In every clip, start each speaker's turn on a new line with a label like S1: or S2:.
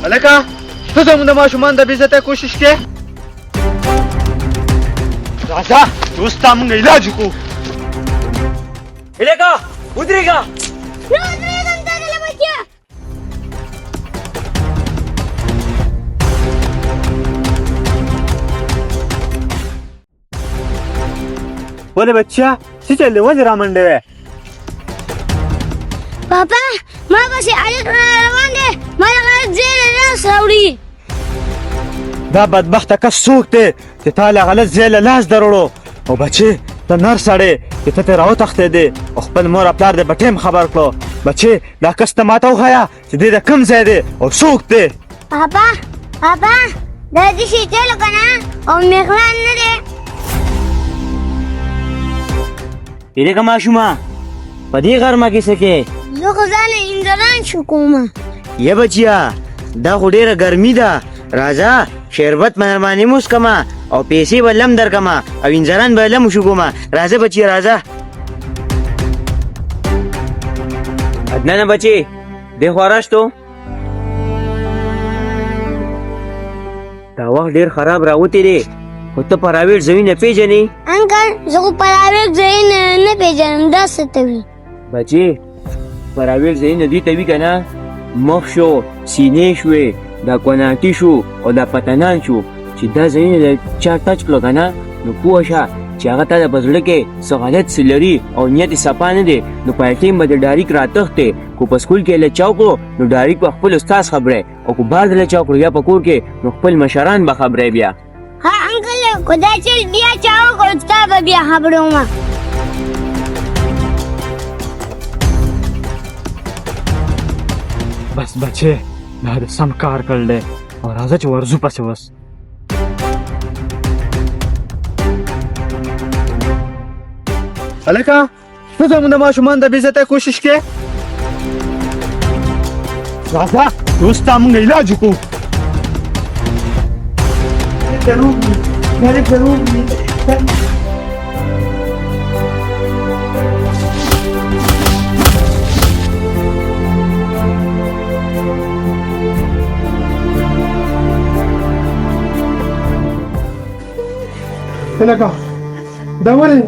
S1: هلکه ته زموږ د ماشومان د بې عزتۍ کوشش کې راځه چې اوس ستا موږ علاج وکړو.
S2: هلکه ودرېږه.
S3: نه ودرېږم تاته بچیا.
S1: ولې بچیا څه چل دی ولې رامنډې وې؟
S3: پاپا ما پسې هلک روان دی ما دغه ځای له لاس راوړي.
S1: دا بدبخته کس څوک دی چې تا له غلط ځای له لاس دروړو؟ او بچې ته نر سړی چې ته ترې راوتښتېدې او خپل مور او پلار دې په ټیم خبر کړو. بچې دا کس ته ماته وښیه چې دی د کوم ځای دی او څوک دی؟
S3: پاپا دا دې شي چلو که نه او میخلان نه دی.
S2: هلکه ماشومه په دې غرمه کې څه کې؟
S3: زه خو ځانه انځران شو کومه.
S2: یا بچیا دا خو ډېره ګرمي ده، راځه شربت مهرباني موس کما او پیسې به لم درکما او انځران به لم وشوګومه. راځه بچی راځه. عدنانه بچی دې خوا راشتو. دا وخت ډېر خراب راوتی دی خو ته پراویټ ځایونه پیژنې؟
S3: انکل زه خو پراویټ ځایونه نه پیژنم دا څه ته وي؟
S2: بچی پراویټ ځایونه دوی ته وي که نه؟ مخ شو، سینې شوې، دا کوناټي شو او دا پتنان شو چې دا ځایونه د چا ټچ کړو که نه نو پوه شه چې هغه تا د په زړه کې څه غلط څه لري او نیت یې صفا نه دی نو په ټیم به د ډاریک راتښتې. کو په سکول کې یې له چا وکړو نو ډاریک به خپل استاز خبرې او کو بار د له چا وکړو یا په کور کې نو خپل مشران به خبرې بیا.
S3: ها انکل که دا چل بیا چا وکړو ستا به بیا خبرومه.
S1: بس بچې دا د سم کار کړل دی او راځه چې ورځو پسې اوس. هلکه ته زموږ د ماشومان د بې عزتۍ کوشش کې راځه چې اوس ستا موږ علاج وکړو.
S4: هلکه دا ولې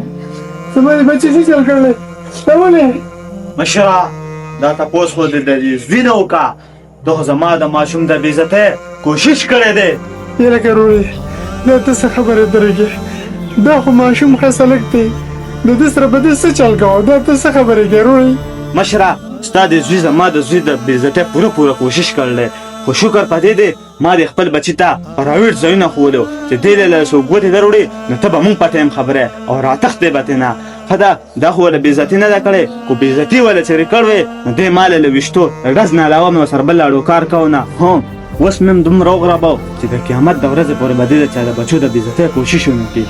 S4: زما د بچې څه چل کړلی دا ولې؟
S1: مشره دا تپوس خو د زوی نه وکړه ده خو زما د ماشوم د بې عزتۍ کوشش کړی دی.
S4: هلکه وروڼې دا ته څه خبرې درېږې؟ دا خو ماشوم ښه سلک دی د ده سره به دې څه چل کوه؟ دا ته څه خبرې کوې وروڼې؟
S1: مشره ستا د زوی زما د زوی د بې عزتۍ پوره کوشش کړلی خو شکر په دې دی ما د خپل بچي ته پراویټ ځایونه ښودو چې دی له څوک ګوتې دروړي نو ته به مونږ په ټایم خبرې او راتښتې به ترې نه. ښه ده دا خو له بې عزتي نه ده کړې خو بې عزتي وله چېرې کړې نو دی ما له ویشتو ډز نه علاوه مې ورسره بل اړو کار کوو نه. هو اوس مې هم دومره وغربو چې د قیامت د ورځې پورې به دې د چا د بچو د بې عزتۍ کوشش ونه کړي.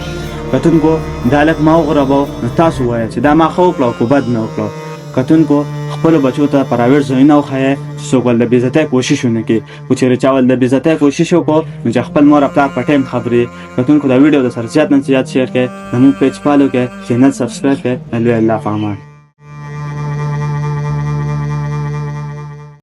S1: کتونکو دا هلک ما وغربو نو تاسو ووایه چې دا ما ښه وکړه خو بد مې وکړه. کتونکو خپلو بچو ته پراویټ ځایونه وښایئ چې څوک ول د بې عزتۍ کوشش ونه کړي خو چېرې چا ول د بې عزتۍ کوشش وکړو نو چې خپل مور او پلار په ټایم خبرې. کتونکو دا ویډیو د سره زیات نه زیات شیر کړئ، زموږ پیج فالو کړئ، چینل سبسکرایب کړئ. لوی الله په امان.